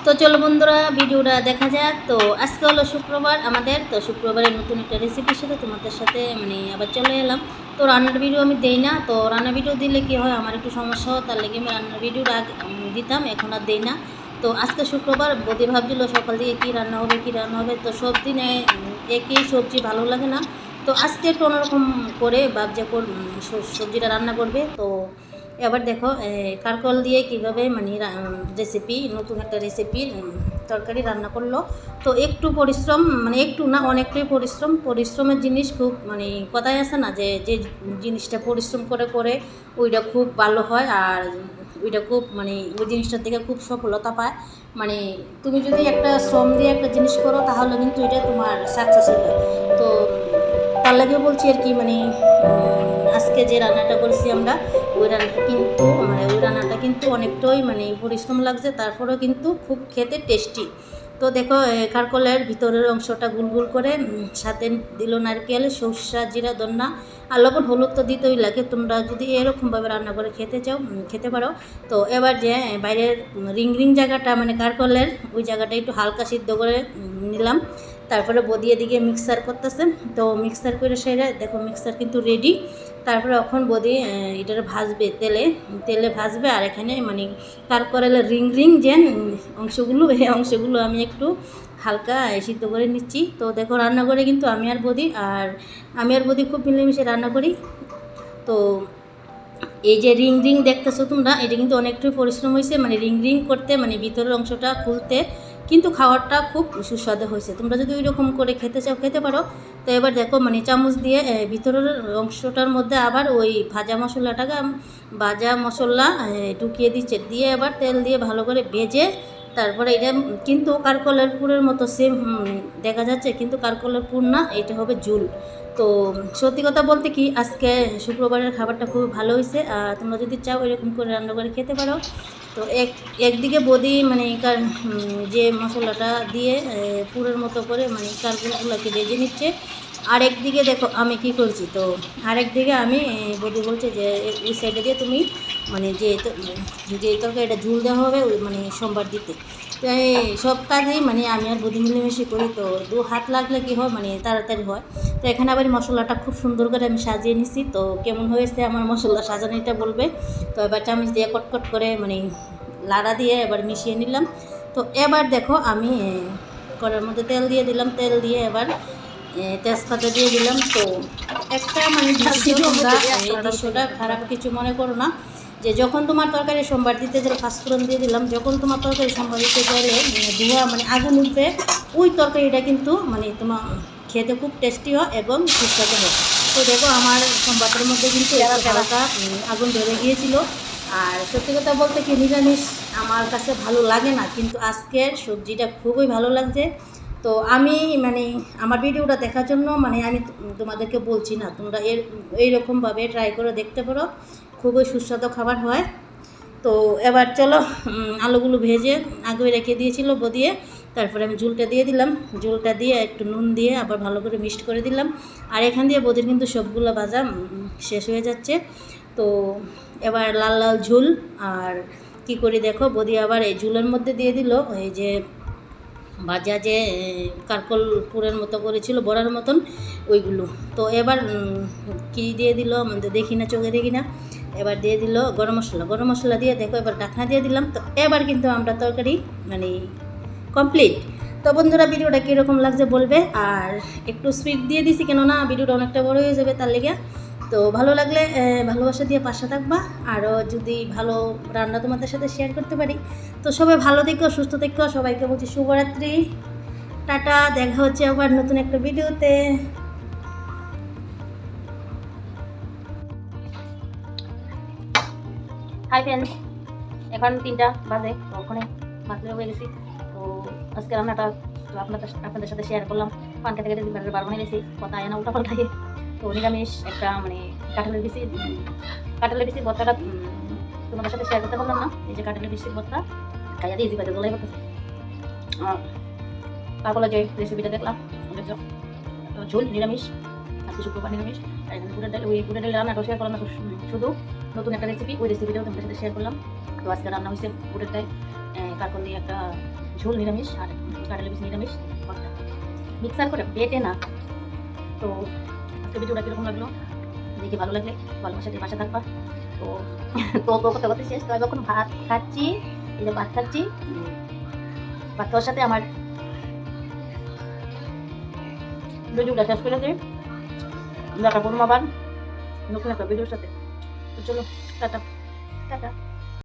তো চলো বন্ধুরা ভিডিওটা দেখা যাক। তো আজকে হলো শুক্রবার আমাদের, তো শুক্রবারের নতুন একটা রেসিপির সাথে তোমাদের সাথে আবার চলে এলাম। তো রান্নার ভিডিও আমি দেই না, তো রান্নার ভিডিও দিলে কি হয় আমার একটু সমস্যা হয়, তার লেগে আমি রান্নার ভিডিওটা দিতাম, এখন আর দেই না। তো আজকে শুক্রবার বদি ভাবছিল সকাল থেকে কী রান্না হবে কী রান্না হবে, তো সব দিনে একই সবজি ভালো লাগে না। তো আজকে একটু অন্যরকম করে ভাবছে সবজিটা রান্না করবে। তো এবার দেখো কারকল দিয়ে কীভাবে রেসিপি, নতুন একটা রেসিপির তরকারি রান্না করলো। তো একটু পরিশ্রম, একটু না অনেকটাই পরিশ্রমের জিনিস খুব, কথাই আছে না যে যে জিনিসটা পরিশ্রম করে করে ওইটা খুব ভালো হয়, আর ওইটা খুব ওই জিনিসটার থেকে খুব সফলতা পায়। তুমি যদি একটা শ্রম দিয়ে একটা জিনিস করো তাহলে কিন্তু এটা তোমার সাকসেস হবে। তো তার লাগে বলছি আর কি, আজকে যে রান্নাটা করছি আমরা, ওই রান্নাটা কিন্তু অনেকটাই পরিশ্রম লাগছে, তারপরেও কিন্তু খুব খেতে টেস্টি। তো দেখো কারকলের ভিতরের অংশটা গুল গুল করে, সাথে দিল নারকেল, সর্ষা, জিরা, ধনিয়া আর লবণ, হলুদ তো দিতেই লাগে। তোমরা যদি এরকমভাবে রান্না করে খেতে চাও খেতে পারো। তো এবার যে বাইরের রিং রিং জায়গাটা কারকলের ওই জায়গাটা একটু হালকা সিদ্ধ করে নিলাম। তারপরে বদি এদিকে মিক্সার করতেছে। তো মিক্সার করে সেরে দেখো মিক্সার কিন্তু রেডি। তারপরে এখন বদি এটার ভাজবে, তেলে তেলে ভাজবে। আর এখানে কারকলের রিং রিং যে অংশগুলো, এই অংশগুলো আমি একটু হালকা সিদ্ধ করে নিচ্ছি। তো দেখো রান্না করে কিন্তু আমি আর বদি খুব মিলেমিশে রান্না করি। তো এই যে রিং রিং দেখতেছো তোমরা, এটা কিন্তু অনেকটাই পরিশ্রম হয়েছে, রিং রিং করতে, ভিতরের অংশটা খুলতে, কিন্তু খাওয়ারটা খুব সুস্বাদু হয়েছে। তোমরা যদি ওই রকম করে খেতে চাও খেতে পারো। তো এবার দেখো চামচ দিয়ে ভিতরের অংশটার মধ্যে আবার ওই ভাজা মশলা ঢুকিয়ে দিচ্ছে, দিয়ে এবার তেল দিয়ে ভালো করে ভেজে, তারপরে এটা কিন্তু কারকলের পুরের মতো সেম দেখা যাচ্ছে, কিন্তু কারকলের পুর না, এটা হবে ঝুল। তো সত্যি কথা বলতে কি আজকে শুক্রবারের খাবারটা খুব ভালো হয়েছে। আর তোমরা যদি চাও এরকম করে রান্না করে খেতে পারো। তো একদিকে বদি যে মশলাটা দিয়ে পুরের মতো করে কারগুলোকে ভেজে নিচ্ছে, আর একদিকে দেখো আমি কি করছি। তো আরেকদিকে আমি বদি বলছে যে ওই সাইডে দিয়ে তুমি যে তরকারিটা ঝুল দেওয়া হবে ওই সোমবার দিতে। তো এই সব কাজেই আমি আর বদি মিলেমিশে করি, তো দু হাত লাগলে কী হয় তাড়াতাড়ি হয়। তো এখানে আবার মশলাটা খুব সুন্দর করে আমি সাজিয়ে নিছি। তো কেমন হয়েছে আমার মশলা সাজানোটা বলবে। তো এবার চামচ দিয়ে কটকট করে লাড়া দিয়ে এবার মিশিয়ে নিলাম। তো এবার দেখো আমি কড়ার মধ্যে তেল দিয়ে দিলাম, তেল দিয়ে এবার তেজপাতা দিয়ে দিলাম। তো একটা এই দৃশ্যটা খারাপ কিছু মনে করো না, যে যখন তোমার তরকারি সোমবার দিতে গেলে পাঁচফোড়ন দিয়ে দিলাম, যখন তোমার তরকারি সোমবার দিতে গেলে ধোঁয়া আগুন উঠবে, ওই তরকারিটা কিন্তু তোমার খেতে খুব টেস্টি হয় এবং সুস্বাদু হয়। তো দেখো আমার সোমবারের মধ্যে কিন্তু হালকা আগুন ধরে গিয়েছিল। আর সত্যি কথা বলতে কি নিরামিষ আমার কাছে ভালো লাগে না, কিন্তু আজকের সবজিটা খুবই ভালো লাগছে। তো আমি আমার ভিডিওটা দেখার জন্য আমি তোমাদেরকে বলছি না, তোমরা এইরকমভাবে ট্রাই করে দেখতে পারো, খুবই সুস্বাদু খাবার হয়। তো এবার চলো আলুগুলো ভেজে আগে রেখে দিয়েছিল বদিয়ে, তারপরে আমি ঝুলটা দিয়ে দিলাম, ঝুলটা দিয়ে একটু নুন দিয়ে আবার ভালো করে মিক্সড করে দিলাম। আর এখান দিয়ে বদির কিন্তু সবগুলো ভাজা শেষ হয়ে যাচ্ছে। তো এবার লাল লাল ঝুল, আর কি করি দেখো বদি আবার এই ঝুলের মধ্যে দিয়ে দিল এই যে ভাজা যে কারকল পুরের মতো করেছিল বড়ার মতন ওইগুলো। তো এবার কি দিয়ে দিল আমাদের দেখি না, চোখে দেখি না। এবার দিয়ে দিল গরম মশলা দিয়ে দেখো এবার ঢাকনা দিয়ে দিলাম। তো এবার কিন্তু আমরা তরকারি কমপ্লিট। তো বন্ধুরা ভিডিওটা কীরকম লাগছে বলবে, আর একটু স্পিড দিয়ে দিছি কেননা ভিডিওটা অনেকটা বড় হয়ে যাবে তার লেগে। তো ভালো লাগলে ভালোবাসা দিয়ে পাশে থাকবা, আরও যদি ভালো রান্না তোমাদের সাথে শেয়ার করতে পারি। তো সবাই ভালো থেকো, সুস্থ থেকো, সবাইকে বলছি শুভরাত্রি, টাটা, দেখা হচ্ছে আবার নতুন একটা ভিডিওতে। হাই ফ্রেন্ডস, এখন 3টা বাজে, তো ওখানে মাত্র হয়ে গেছি। তো আজকে রান্নাটা তো আপনাদের সাথে শেয়ার করলাম। পান খেতে খেতে বার বানিয়ে গেছি, কথা আয় না উল্টা পাল্টাই। তো নিরামিষ একটা কাঁঠালের বিচির ভর্তাটা তোমাদের সাথে শেয়ার করতে পারলাম না। এই যে কাঁঠালের বিচির ভর্তা খাইয়া দিয়ে জিবাতে জলাই করতেছে। তারপরে যে রেসিপিটা দেখলাম ঝোল নিরামিষ, আজকে শুক্রবার নিরামিষ। আর এখানে বুটের ডাল, ওই বুটের ডাল রান্নাটাও শেয়ার করলাম না, শুধু নতুন একটা রেসিপি, ওই রেসিপিটাও তোমাদের সাথে শেয়ার করলাম। তো আজকে রান্না হয়েছে বুটের ডাল কারকল দিয়ে একটা ঝোল নিরামিষ আর কাঁঠালের বীজ নিরামিষ ভর্তা মিক্সার করে বেটে না। তো আজকে ভিডিওটা কীরকম লাগলো দেখে ভালো লাগলে ভালোবাসা দিয়ে পাশে থাকবা। তো তো করতে করতে শেষ। তো আমি এখন ভাত খাচ্ছি, এই যে ভাত খাচ্ছি, ভাত খাওয়ার সাথে আমার ভিডিওটা শেষ করে দিই। দেখা করুন আবার নতুন একটা ভিডিওর সাথে। তো চলো টাটা টাটা।